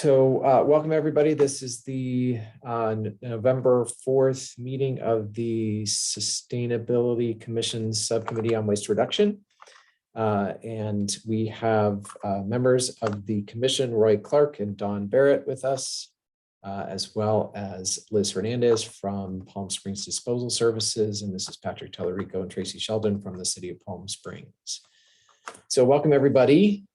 Welcome everybody. This is the November 4th meeting of the Sustainability Commission's Subcommittee on Waste Reduction. And we have members of the commission, Roy Clark and Dawn Barrett with us, as well as Liz Hernandez from Palm Springs Disposal Services, and this is Patrick Tellerico and Tracy Sheldon from the City of Palm Springs. So welcome everybody.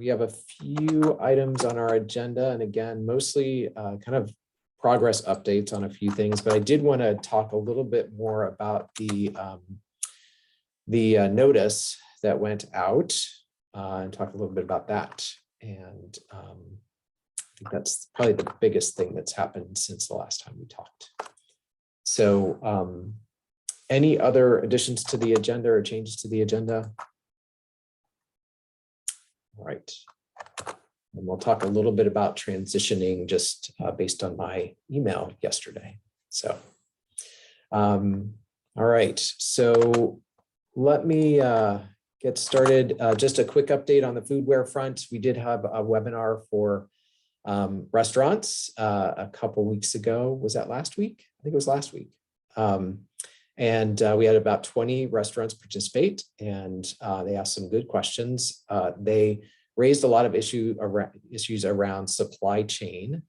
We have a few items on our agenda, and again, mostly kind of progress updates on a few things, but I did want to talk a little bit more about the notice that went out and talk a little bit about that. And I think that's probably the biggest thing that's happened since the last time we talked. So any other additions to the agenda or changes to the agenda? All right, and we'll talk a little bit about transitioning just based on my email yesterday. So, all right, so let me get started. Just a quick update on the foodware front. We did have a webinar for restaurants a couple weeks ago. Was that last week? I think it was last week. And we had about 20 restaurants participate, and they asked some good questions. They raised a lot of issues around supply chain.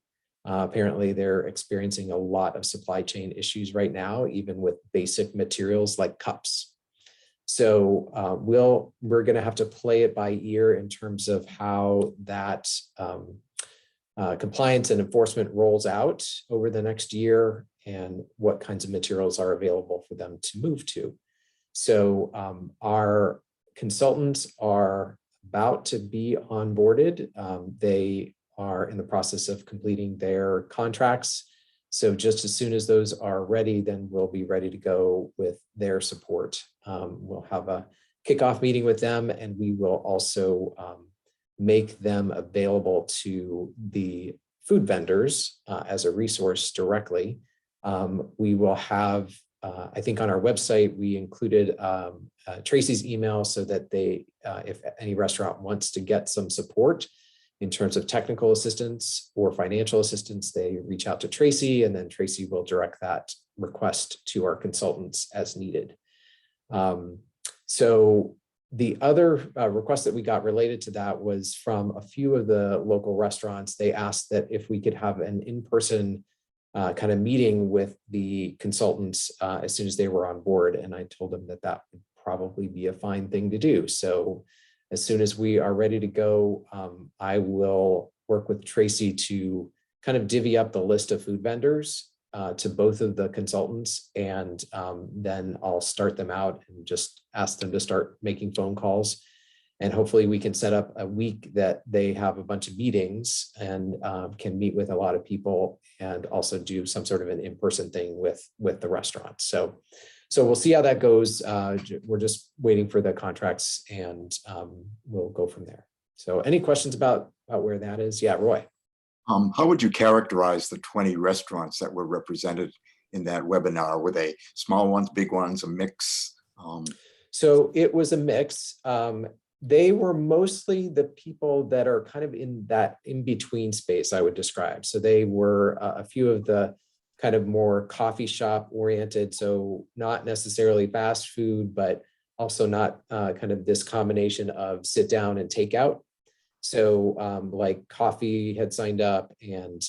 Apparently, they're experiencing a lot of supply chain issues right now, even with basic materials like cups. So we're going to have to play it by ear in terms of how that compliance and enforcement rolls out over the next year, and what kinds of materials are available for them to move to. So our consultants are about to be onboarded. They are in the process of completing their contracts. So just as soon as those are ready, then we'll be ready to go with their support. We'll have a kickoff meeting with them, and we will also make them available to the food vendors as a resource directly. We will have, I think on our website, we included Tracy's email so that they, if any restaurant wants to get some support in terms of technical assistance or financial assistance, they reach out to Tracy, and then Tracy will direct that request to our consultants as needed. So the other request that we got related to that was from a few of the local restaurants. They asked that if we could have an in-person kind of meeting with the consultants as soon as they were on board. And I told them that that would probably be a fine thing to do. So as soon as we are ready to go, I will work with Tracy to kind of divvy up the list of food vendors to both of the consultants. And then I'll start them out and just ask them to start making phone calls. And hopefully we can set up a week that they have a bunch of meetings and can meet with a lot of people, and also do some sort of an in-person thing with the restaurant. So we'll see how that goes. We're just waiting for the contracts, and we'll go from there. So any questions about where that is? Yeah, Roy. How would you characterize the 20 restaurants that were represented in that webinar? Were they small ones, big ones, a mix? So it was a mix. They were mostly the people that are kind of in that in-between space, I would describe. So they were a few of the kind of more coffee shop oriented, so not necessarily fast food, but also not kind of this combination of sit down and takeout. So like coffee had signed up, and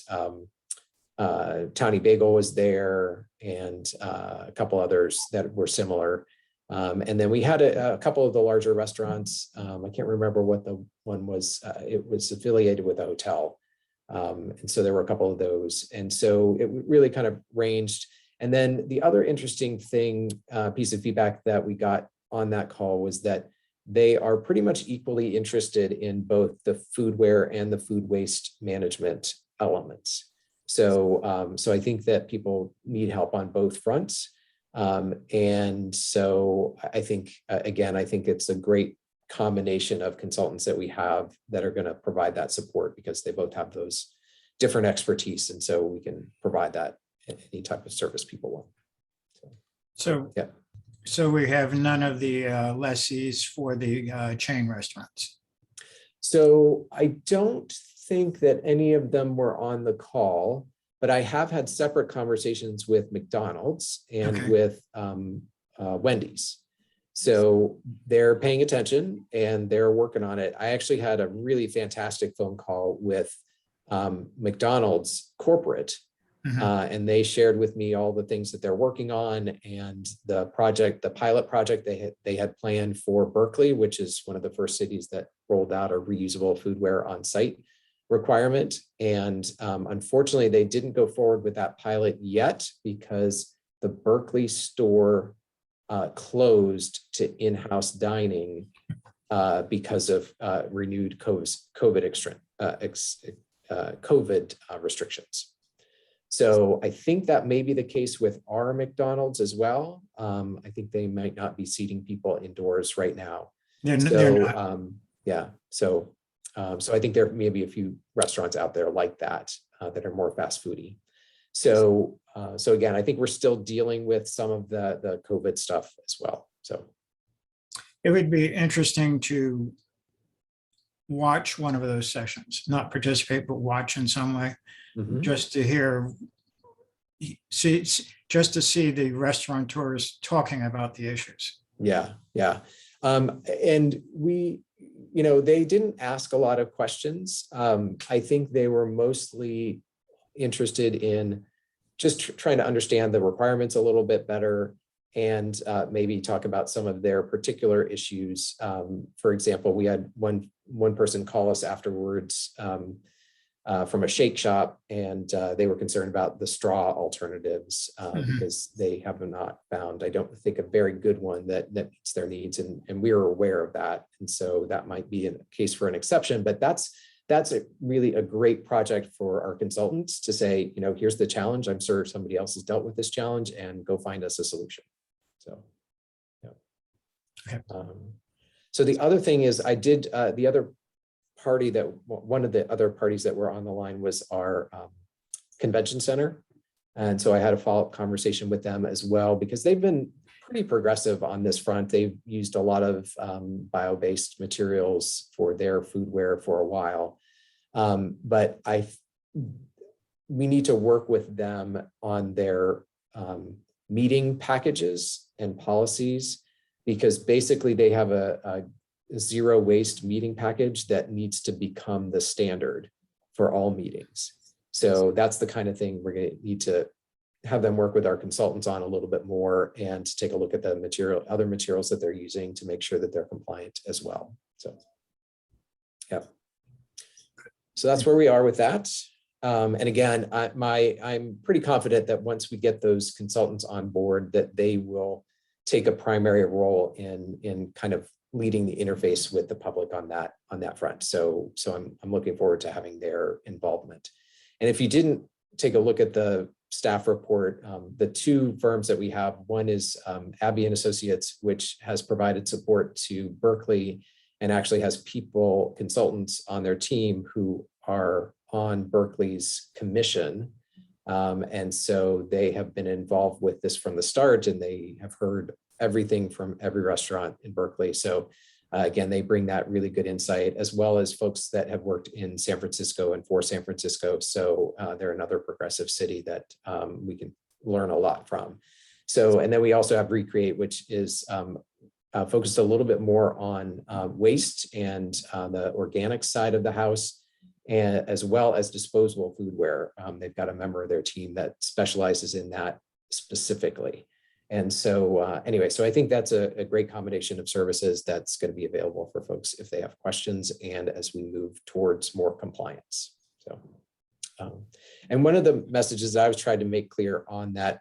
Townie Bagel was there, and a couple others that were similar. And then we had a couple of the larger restaurants. I can't remember what the one was. It was affiliated with a hotel. And so there were a couple of those. And so it really kind of ranged. And then the other interesting thing, piece of feedback that we got on that call was that they are pretty much equally interested in both the foodware and the food waste management elements. So, so I think that people need help on both fronts. And so I think, again, I think it's a great combination of consultants that we have that are going to provide that support, because they both have those different expertise. And so we can provide that in any type of service people want. So yeah. So we have none of the lessees for the chain restaurants. So I don't think that any of them were on the call, but I have had separate conversations with McDonald's and Okay. with Wendy's. So they're paying attention and they're working on it. I actually had a really fantastic phone call with McDonald's corporate, and they shared with me all the things that they're working on and the pilot project they had planned for Berkeley, which is one of the first cities that rolled out a reusable foodware on site requirement. And unfortunately, they didn't go forward with that pilot yet because the Berkeley store closed to in-house dining because of renewed COVID restrictions. So I think that may be the case with our McDonald's as well. I think they might not be seating people indoors right now. They're not. Yeah, so I think there may be a few restaurants out there like that that are more fast foody. So again, I think we're still dealing with some of the COVID stuff as well. So It would be interesting to watch one of those sessions, not participate, but watch in some way, just to see the restaurateurs talking about the issues. Yeah. And they didn't ask a lot of questions. I think they were mostly interested in just trying to understand the requirements a little bit better and maybe talk about some of their particular issues. For example, we had one person call us afterwards from a shake shop, and they were concerned about the straw alternatives because they have not found, I don't think, a very good one that meets their needs, and we are aware of that. And so that might be a case for an exception, but that's really a great project for our consultants to say, here's the challenge. I'm sure somebody else has dealt with this challenge, and go find us a solution. So, yeah. Okay. So the other thing is I did, the other party one of the other parties that were on the line was our convention center. And so I had a follow-up conversation with them as well, because they've been pretty progressive on this front. They've used a lot of bio-based materials for their foodware for a while. But we need to work with them on their meeting packages and policies, because basically they have a zero waste meeting package that needs to become the standard for all meetings. So that's the kind of thing we're going to need to have them work with our consultants on a little bit more, and take a look at the other materials that they're using to make sure that they're compliant as well. So, yeah. So that's where we are with that. And again, I'm pretty confident that once we get those consultants on board, that they will take a primary role in kind of leading the interface with the public on that front. So I'm looking forward to having their involvement. And if you didn't take a look at the staff report, the two firms that we have, one is Abbey and Associates, which has provided support to Berkeley and actually has consultants on their team who are on Berkeley's commission. And so they have been involved with this from the start, and they have heard everything from every restaurant in Berkeley. So again, they bring that really good insight, as well as folks that have worked in San Francisco and for San Francisco. So they're another progressive city that we can learn a lot from. So, and then we also have Recreate, which is focused a little bit more on waste and the organic side of the house, and as well as disposable foodware. They've got a member of their team that specializes in that specifically. And so anyway, so I think that's a great combination of services that's going to be available for folks if they have questions, and as we move towards more compliance. So, and one of the messages I was trying to make clear on that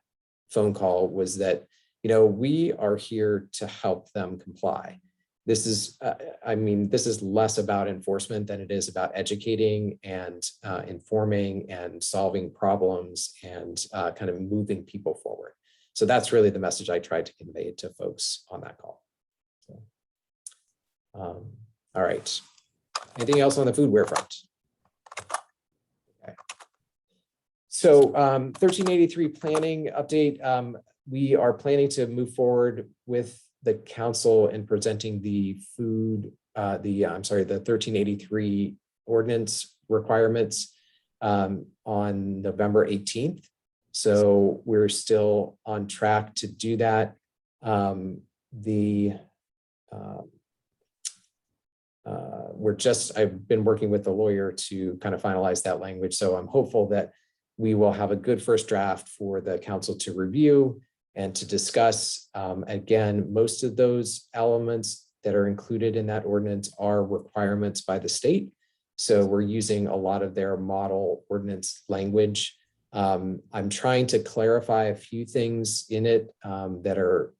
phone call was that, we are here to help them comply. This is, this is less about enforcement than it is about educating and informing and solving problems and kind of moving people forward. So that's really the message I tried to convey to folks on that call. So, all right. Anything else on the foodware front? Okay. So 1383 planning update. We are planning to move forward with the council in presenting the 1383 ordinance requirements on November 18th. So we're still on track to do that. I've been working with the lawyer to kind of finalize that language. So I'm hopeful that we will have a good first draft for the council to review and to discuss. Again, most of those elements that are included in that ordinance are requirements by the state. So we're using a lot of their model ordinance language. I'm trying to clarify a few things in it that are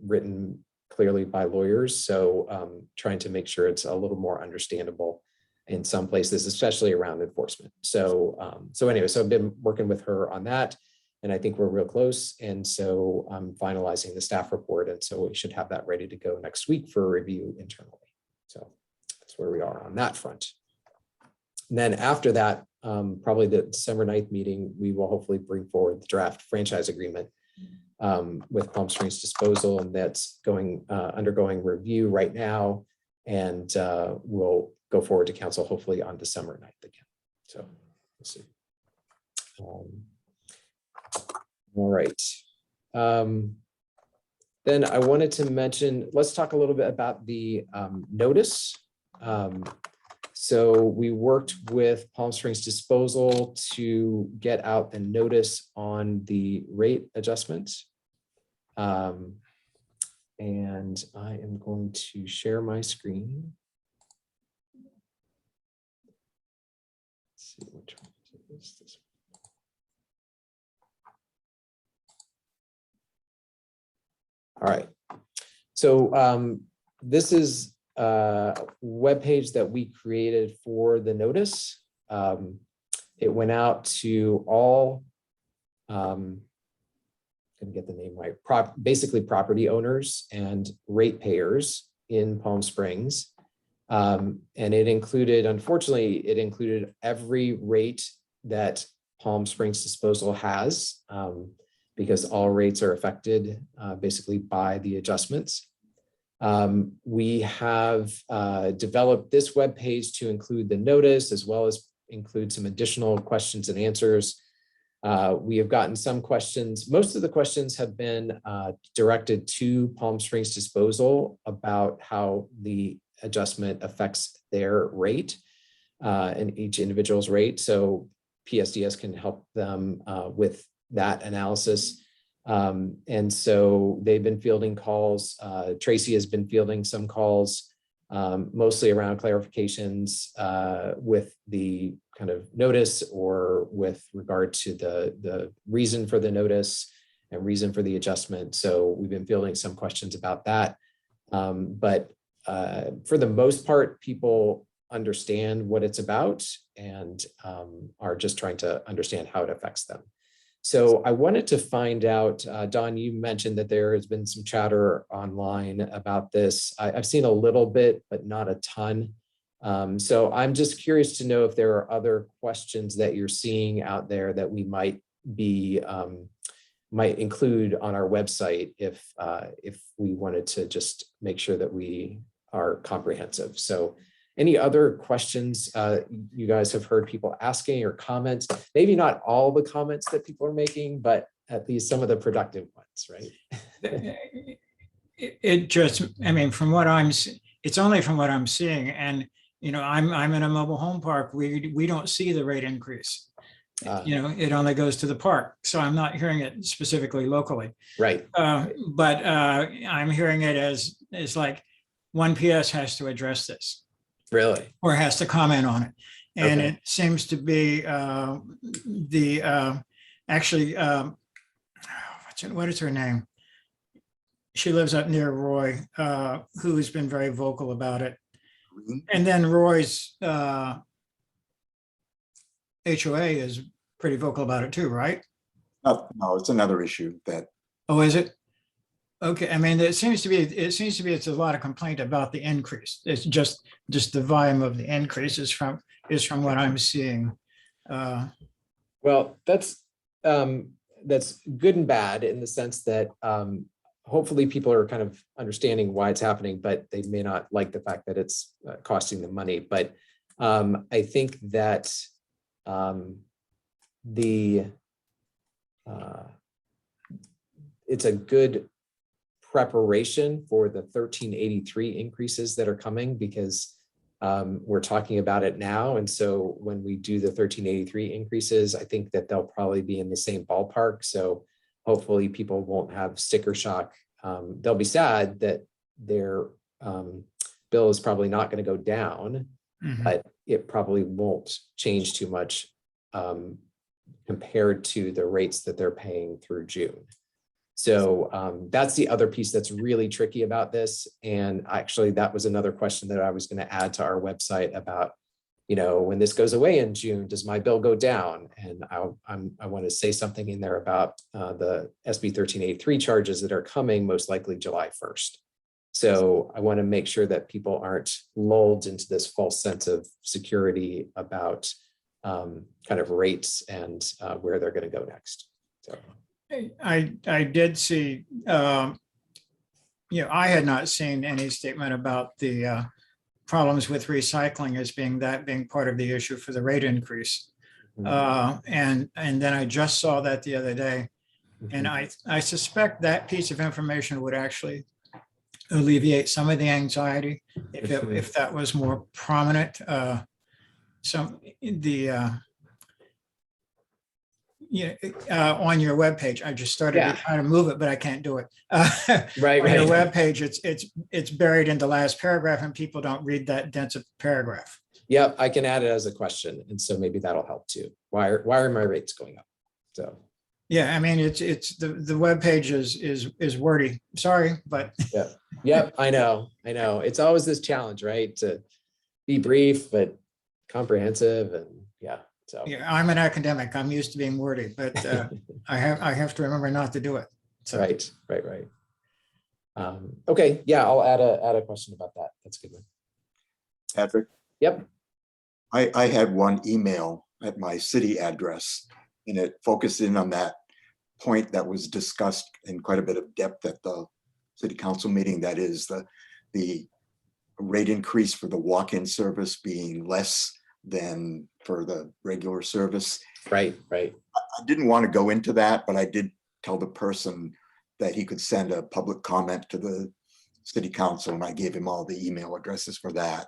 written clearly by lawyers. So trying to make sure it's a little more understandable in some places, especially around enforcement. So anyway, so I've been working with her on that, and I think we're real close. And so I'm finalizing the staff report. And so we should have that ready to go next week for review internally. So that's where we are on that front. And then after that, probably the December 9th meeting, we will hopefully bring forward the draft franchise agreement with Palm Springs Disposal, and that's undergoing review right now, and we'll go forward to council hopefully on December 9th again. So we'll see. All right. Then I wanted to mention, let's talk a little bit about the notice. So we worked with Palm Springs Disposal to get out the notice on the rate adjustments. And I am going to share my screen. Let's see which one is this. All right. So this is a web page that we created for the notice. It went out to all, can get the name right, basically property owners and ratepayers in Palm Springs. And it included, unfortunately, it included every rate that Palm Springs Disposal has, because all rates are affected basically by the adjustments. We have developed this web page to include the notice, as well as include some additional questions and answers. We have gotten some questions. Most of the questions have been directed to Palm Springs Disposal about how the adjustment affects their rate and each individual's rate. So PSDS can help them with that analysis. And so they've been fielding calls. Tracy has been fielding some calls, mostly around clarifications with the kind of notice, or with regard to the reason for the notice and reason for the adjustment. So we've been fielding some questions about that. But for the most part, people understand what it's about and are just trying to understand how it affects them. So I wanted to find out, Don, you mentioned that there has been some chatter online about this. I've seen a little bit, but not a ton. So I'm just curious to know if there are other questions that you're seeing out there that we might include on our website if we wanted to just make sure that we are comprehensive. So any other questions you guys have heard people asking, or comments? Maybe not all the comments that people are making, but at least some of the productive ones, right? It just, I mean, from what it's only from what I'm seeing. And, you know, I'm in a mobile home park. We don't see the rate increase. You know, it only goes to the park. So I'm not hearing it specifically locally. Right. But I'm hearing it as like 1PS has to address this. Really? Or has to comment on it. And Okay. it seems to be actually, what is her name? She lives up near Roy, who's been very vocal about it. And then Roy's HOA is pretty vocal about it too, right? No, it's another issue that. Oh, is it? Okay, I mean, it seems to be it's a lot of complaint about the increase. It's just the volume of the increase is from what I'm seeing. Well, that's good and bad in the sense that hopefully people are kind of understanding why it's happening, but they may not like the fact that it's costing them money. But I think that it's a good preparation for the 1383 increases that are coming, because we're talking about it now. And so when we do the 1383 increases, I think that they'll probably be in the same ballpark. So hopefully people won't have sticker shock. They'll be sad that their bill is probably not going to go down, but it probably won't change too much compared to the rates that they're paying through June. So that's the other piece that's really tricky about this. And actually, that was another question that I was going to add to our website about, when this goes away in June, does my bill go down? And I want to say something in there about the SB 1383 charges that are coming most likely July 1st. So I want to make sure that people aren't lulled into this false sense of security about kind of rates and where they're going to go next. So. I did see, I had not seen any statement about the problems with recycling as being part of the issue for the rate increase. And then I just saw that the other day, and I suspect that piece of information would actually alleviate some of the anxiety if that was more prominent. On your webpage, I just started to try to move it, but I can't do it. Right. On your webpage, it's buried in the last paragraph, and people don't read that dense a paragraph. Yep, I can add it as a question, and so maybe that'll help too. Why are my rates going up? So. Yeah, I mean, it's the webpage is wordy. Sorry, but. Yep. I know. It's always this challenge, right? To be brief but comprehensive, and yeah. So yeah, I'm an academic. I'm used to being wordy, but I have to remember not to do it. So. Right. Okay. Yeah, I'll add a question about that. That's a good one. Patrick? Yep. I had one email at my city address, and it focused in on that point that was discussed in quite a bit of depth at the city council meeting. That is the rate increase for the walk-in service being less than for the regular service. Right. I didn't want to go into that, but I did tell the person that he could send a public comment to the city council, and I gave him all the email addresses for that.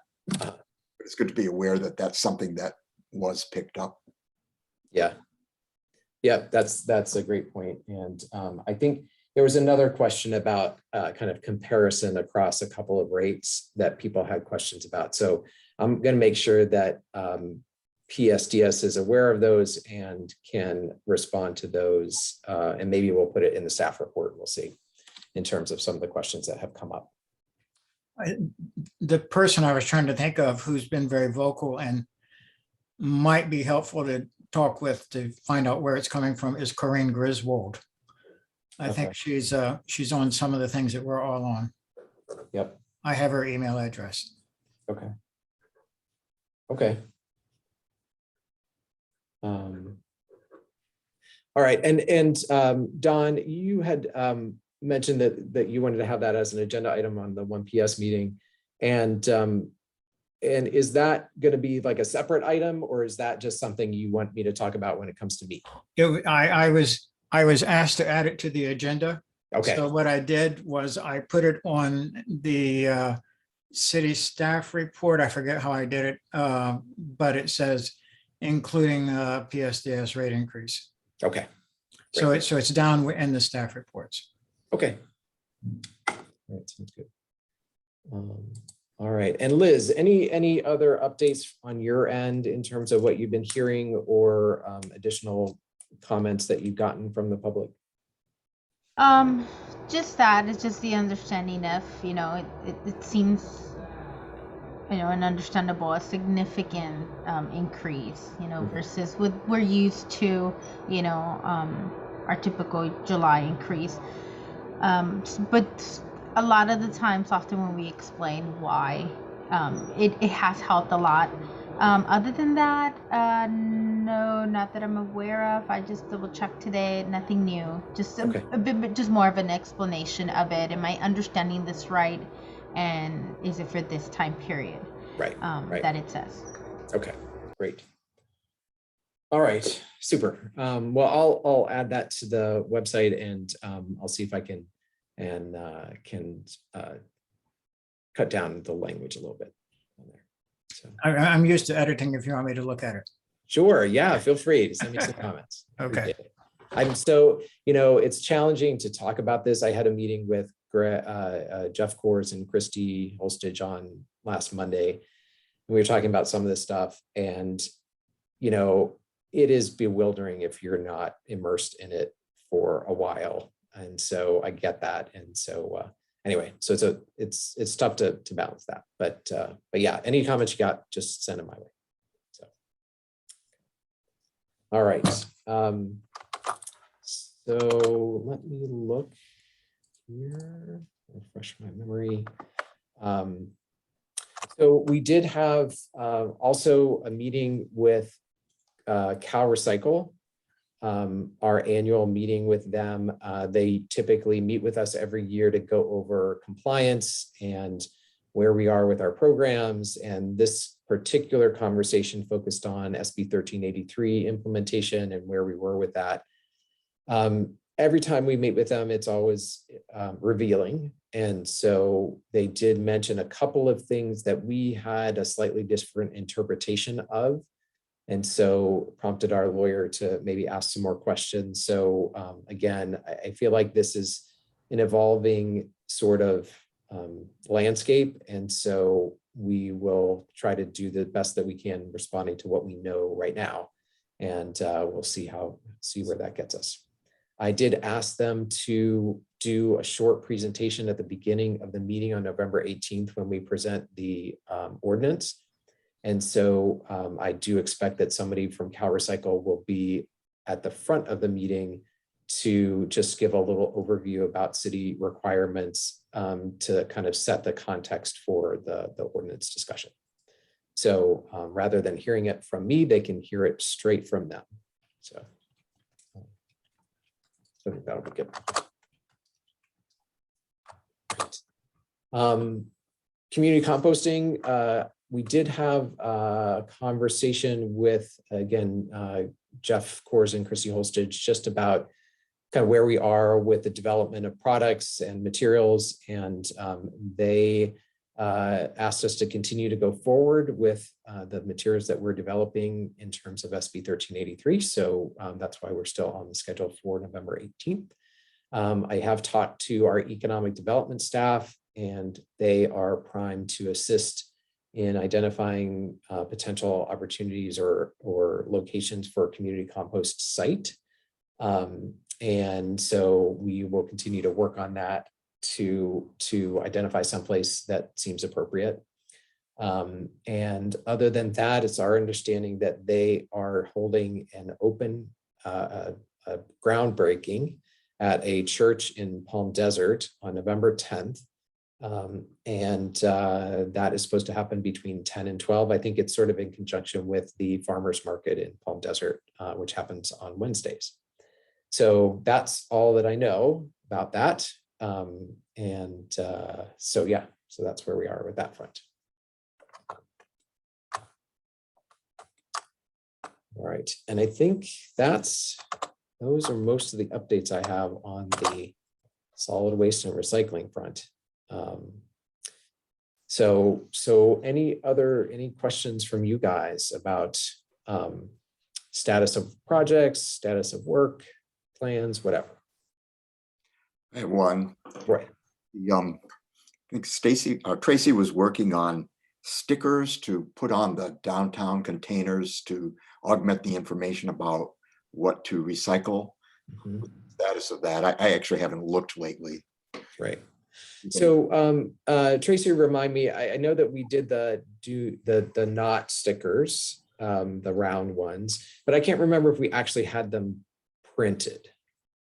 It's good to be aware that that's something that was picked up. Yeah, that's a great point. And I think there was another question about kind of comparison across a couple of rates that people had questions about. So I'm going to make sure that PSDS is aware of those and can respond to those. And maybe we'll put it in the staff report. We'll see in terms of some of the questions that have come up. The person I was trying to think of who's been very vocal and might be helpful to talk with to find out where it's coming from is Corinne Griswold. I think she's on some of the things that we're all on. Yep. I have her email address. Okay. All right. And Don, you had mentioned that you wanted to have that as an agenda item on the 1 PS meeting. And is that going to be like a separate item, or is that just something you want me to talk about when it comes to me? I was asked to add it to the agenda. Okay. So what I did was I put it on the city staff report. I forget how I did it, but it says including PSDS rate increase. Okay. So it's down in the staff reports. Okay. All right, sounds good. All right, and Liz, any other updates on your end in terms of what you've been hearing, or additional comments that you've gotten from the public? Just that it's just the understanding of, it seems, an understandable, a significant increase, versus what we're used to, our typical July increase. But a lot of the times, often when we explain why, it has helped a lot. Other than that, no, not that I'm aware of. I just double checked today, nothing new, just a bit, just more of an explanation of it. Am I understanding this right? And is it for this time period? Right. That it says. Okay, great. All right, super. Well, I'll add that to the website, and I'll see if I can cut down the language a little bit on there. So I'm used to editing if you want me to look at it. sure, yeah, feel free to send me some comments. Okay. Appreciate it. I'm so, it's challenging to talk about this. I had a meeting with Jeff Kors and Christy Holstage on last Monday. And we were talking about some of this stuff, and it is bewildering if you're not immersed in it for a while. And so I get that. And so anyway, so it's tough to balance that. But yeah, any comments you got, just send them my way. So all right. So let me look here, refresh my memory. So we did have also a meeting with Cal Recycle, our annual meeting with them. They typically meet with us every year to go over compliance and where we are with our programs. And this particular conversation focused on SB 1383 implementation and where we were with that. Every time we meet with them, it's always revealing. And so they did mention a couple of things that we had a slightly different interpretation of. And so prompted our lawyer to maybe ask some more questions. So again, I feel like this is an evolving sort of landscape. And so we will try to do the best that we can responding to what we know right now. And we'll see where that gets us. I did ask them to do a short presentation at the beginning of the meeting on November 18th when we present the ordinance. And so I do expect that somebody from Cal Recycle will be at the front of the meeting to just give a little overview about city requirements to kind of set the context for the ordinance discussion. So rather than hearing it from me, they can hear it straight from them. So I think that'll be good. Community composting. We did have a conversation with, again, Jeff Kors and Chrissy Holstage just about kind of where we are with the development of products and materials. And they asked us to continue to go forward with the materials that we're developing in terms of SB 1383. So that's why we're still on the schedule for November 18th. I have talked to our economic development staff, and they are primed to assist in identifying potential opportunities or locations for a community compost site. And so we will continue to work on that to identify someplace that seems appropriate. And other than that, it's our understanding that they are holding an open a groundbreaking at a church in Palm Desert on November 10th. And that is supposed to happen between 10 and 12. I think it's sort of in conjunction with the farmers market in Palm Desert, which happens on Wednesdays. So that's all that I know about that. So yeah, so that's where we are with that front. All right, and I think those are most of the updates I have on the solid waste and recycling front. So any questions from you guys about status of projects, status of work, plans, whatever? I have one. Right. I think Tracy was working on stickers to put on the downtown containers to augment the information about what to recycle. Mm-hmm. Status of that. I actually haven't looked lately. Right. So Tracy, remind me, I know that we did the knot stickers, the round ones, but I can't remember if we actually had them printed.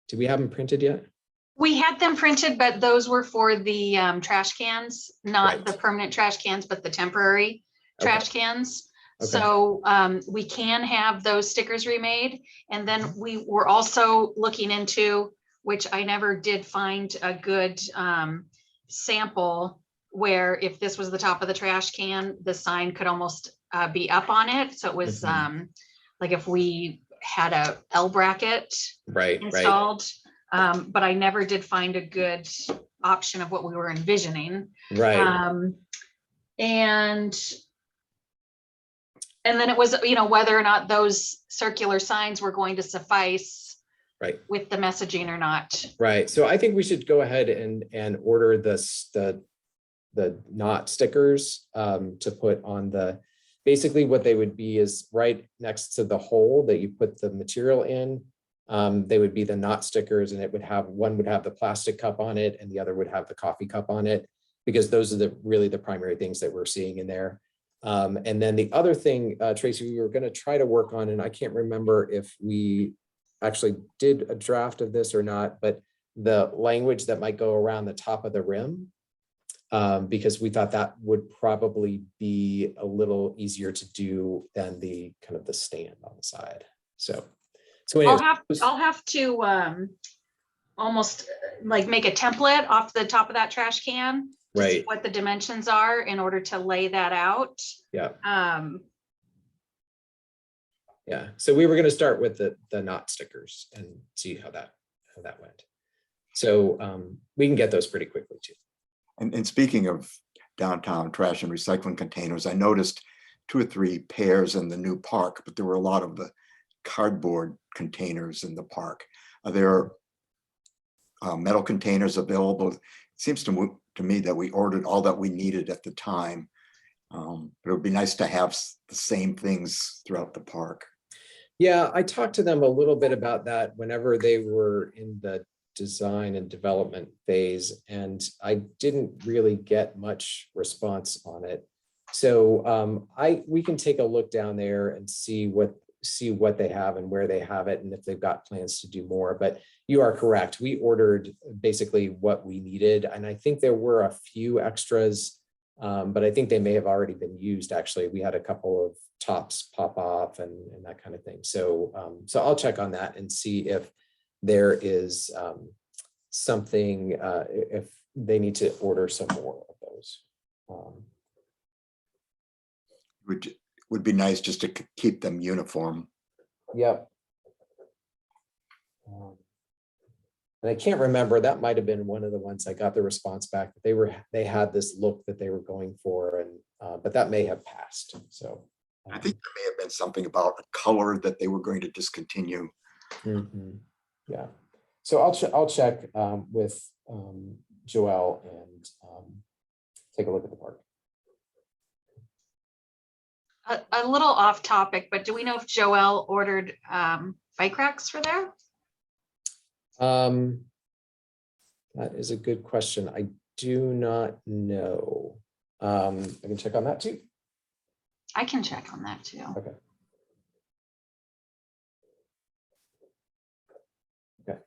Did we have them printed yet? We had them printed, but those were for the trash cans, not Right. the permanent trash cans, but the temporary trash cans. Okay. So we can have those stickers remade. And then we were also looking into, which I never did find a good sample, where if this was the top of the trash can, the sign could almost be up on it. So it was like if we had a L bracket Right, right, installed, but I never did find a good option of what we were envisioning. right. And then it was, you know, whether or not those circular signs were going to suffice Right. with the messaging or not. Right. So I think we should go ahead and order the not stickers to put on the, basically what they would be is right next to the hole that you put the material in. They would be the not stickers, and it would have, one would have the plastic cup on it and the other would have the coffee cup on it, because those are really the primary things that we're seeing in there. And then the other thing, Tracy, we were going to try to work on, and I can't remember if we actually did a draft of this or not, but the language that might go around the top of the rim, because we thought that would probably be a little easier to do than the kind of the stand on the side. So anyways, I'll have to almost like make a template off the top of that trash can to see right. what the dimensions are in order to lay that out. Yeah. Yeah. So we were going to start with the not stickers and see how that went. So we can get those pretty quickly too. And speaking of downtown trash and recycling containers, I noticed 2 or 3 pairs in the new park, but there were a lot of the cardboard containers in the park. Are there metal containers available? It seems to me that we ordered all that we needed at the time. But it would be nice to have the same things throughout the park. Yeah, I talked to them a little bit about that whenever they were in the design and development phase, and I didn't really get much response on it. So we can take a look down there and see what they have and where they have it, and if they've got plans to do more. But you are correct. We ordered basically what we needed, and I think there were a few extras, but I think they may have already been used. Actually, we had a couple of tops pop off and that kind of thing. So I'll check on that and see if there is something, if they need to order some more of those. Would be nice just to keep them uniform. Yep. And I can't remember, that might have been one of the ones I got the response back that they had this look that they were going for, and but that may have passed. So I think there may have been something about a color that they were going to discontinue. Yeah. So I'll check with Joelle and take a look at the park. A little off topic, but do we know if Joelle ordered bike racks for there? That is a good question. I do not know. I can check on that too. I can check on that too. Okay. Okay.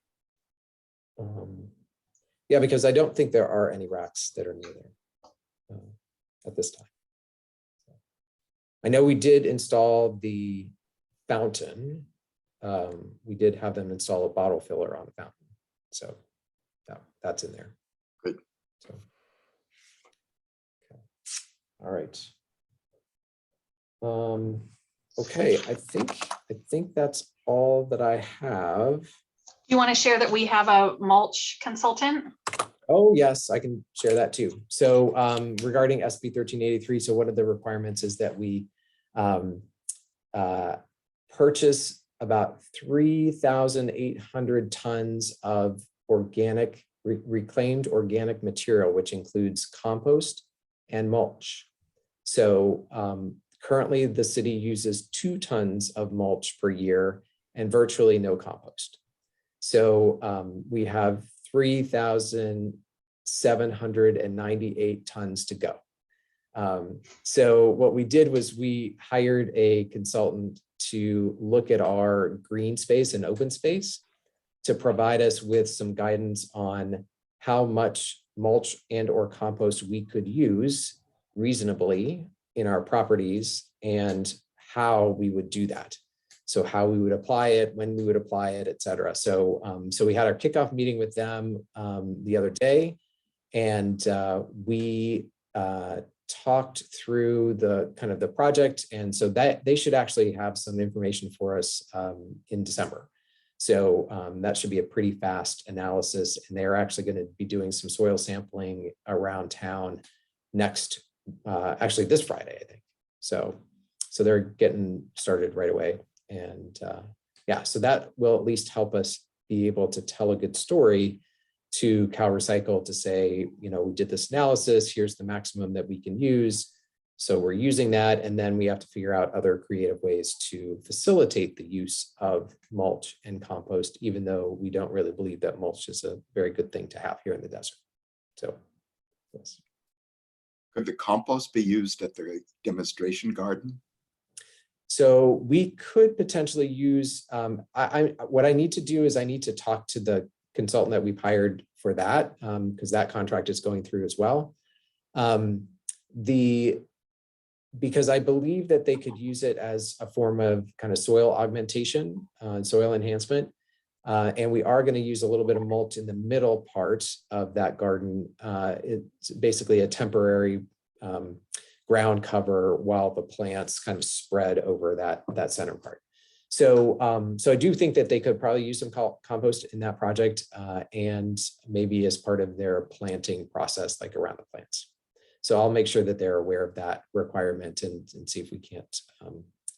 Yeah, because I don't think there are any racks that are near there at this time. I know we did install the fountain. We did have them install a bottle filler on the fountain. So that's in there. Good. So, okay. All right. Okay, I think that's all that I have. Do you want to share that we have a mulch consultant? Oh, yes, I can share that too. So regarding SB 1383, so one of the requirements is that we purchase about 3,800 tons of organic, reclaimed organic material, which includes compost and mulch. So currently the city uses 2 tons of mulch per year and virtually no compost. So we have 3,798 tons to go. So what we did was we hired a consultant to look at our green space and open space to provide us with some guidance on how much mulch and or compost we could use reasonably in our properties and how we would do that. So how we would apply it, when we would apply it, et cetera. So we had our kickoff meeting with them the other day, and we talked through the kind of the project, and so that they should actually have some information for us in December. So that should be a pretty fast analysis, and they're actually going to be doing some soil sampling around town next, actually this Friday, I think. So they're getting started right away, and yeah, so that will at least help us be able to tell a good story to Cal Recycle to say, you know, we did this analysis, here's the maximum that we can use. So we're using that, and then we have to figure out other creative ways to facilitate the use of mulch and compost, even though we don't really believe that mulch is a very good thing to have here in the desert. So, yes. Could the compost be used at the demonstration garden? So we could potentially use, what I need to do is I need to talk to the consultant that we've hired for that, because that contract is going through as well. Because I believe that they could use it as a form of kind of soil augmentation, soil enhancement. And we are going to use a little bit of mulch in the middle part of that garden. It's basically a temporary ground cover while the plants kind of spread over that center part. So, so I do think that they could probably use some compost in that project, and maybe as part of their planting process, like around the plants. So I'll make sure that they're aware of that requirement and see if we can't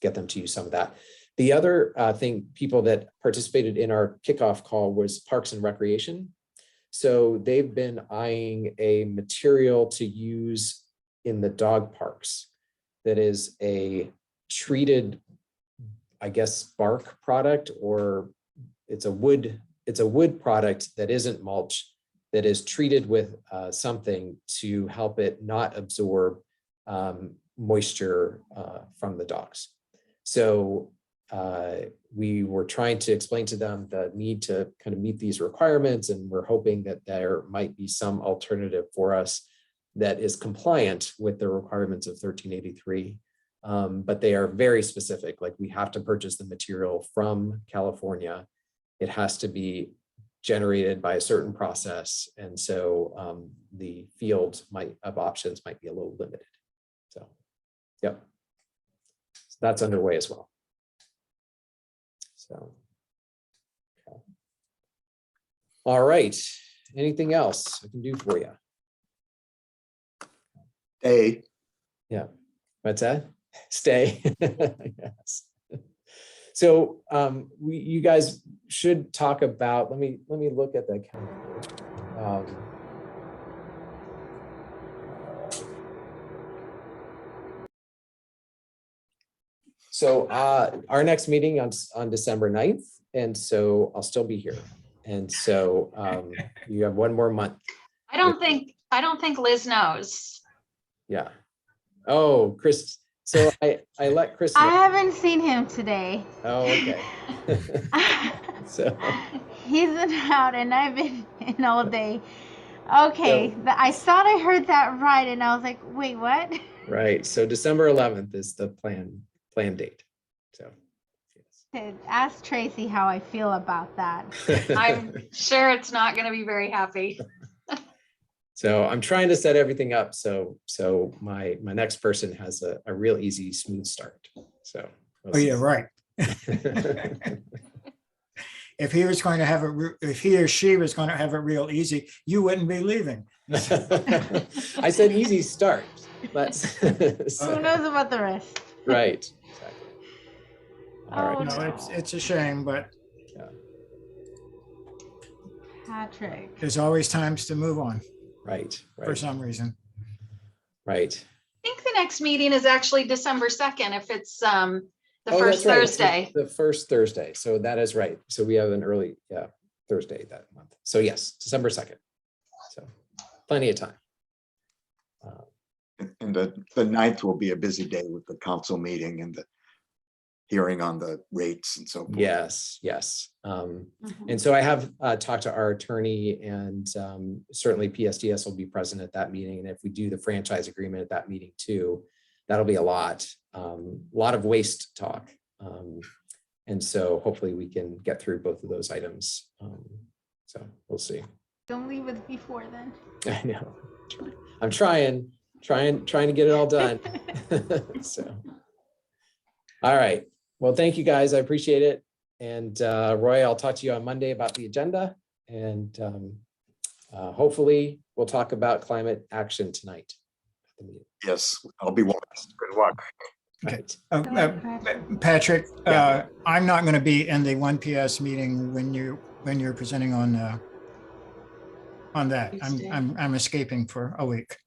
get them to use some of that. The other thing, people that participated in our kickoff call was Parks and Recreation. So they've been eyeing a material to use in the dog parks that is a treated, I guess, bark product, or it's a wood product that isn't mulch, that is treated with something to help it not absorb moisture from the dogs. So we were trying to explain to them the need to kind of meet these requirements, and we're hoping that there might be some alternative for us that is compliant with the requirements of 1383. But they are very specific, like we have to purchase the material from California. It has to be generated by a certain process. And so the field of options might be a little limited. So, yep. So that's underway as well. So, okay. All right. Anything else I can do for you? Hey, Yeah. What's that? Stay. Yes. So you guys should talk about, let me look at the calendar. So our next meeting on December 9th, and so I'll still be here. And so you have one more month. I don't think Liz knows. Yeah. Oh, Chris. So I let Chris know. I haven't seen him today. Oh, okay. So He's been out and I've been in all day. Okay, I thought I heard that right, and I was like, wait, what? right. So December 11th is the plan date. So yes. Ask Tracy how I feel about that. I'm sure it's not going to be very happy. So I'm trying to set everything up so my next person has a real easy, smooth start. So we'll Oh, see. yeah, right. If he was going to have if he or she was going to have it real easy, you wouldn't be leaving. I said easy start, but Who knows about the rest? right. Exactly. All Oh, right. No, it's a shame, but Patrick. there's always times to move on Right. for some reason. Right. I think the next meeting is actually December 2nd, if it's the Oh, first that's right. It's Thursday. the first Thursday. So that is right. So we have an early Thursday that month. So yes, December 2nd. So plenty of time. and the 9th will be a busy day with the council meeting and the hearing on the rates and so forth. Yes, yes. Mhm. And so I have talked to our attorney, and certainly PSDS will be present at that meeting. And if we do the franchise agreement at that meeting too, that'll be a lot of waste talk. And so hopefully we can get through both of those items. So we'll see. Don't leave it before then. I know. I'm trying. trying to get it all done. So, all right. Well, thank you guys. I appreciate it. And Roy, I'll talk to you on Monday about the agenda. And hopefully we'll talk about climate action tonight. Yes, I'll be watching. Good luck. Right. Patrick, Yeah. I'm not going to be in the 1 PS meeting when you're presenting on that. Tuesday. I'm escaping for a week.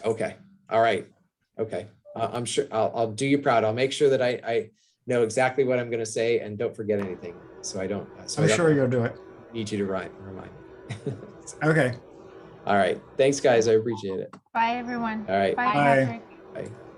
Okay. All right. Okay. I'm sure I'll do you proud. I'll make sure that I know exactly what I'm going to say and don't forget anything. So I don't. So I'm I don't sure you'll do it. need you to remind me. Okay. All right. Thanks, guys. I appreciate it. Bye, everyone. All right. Bye, Bye. Patrick. Bye.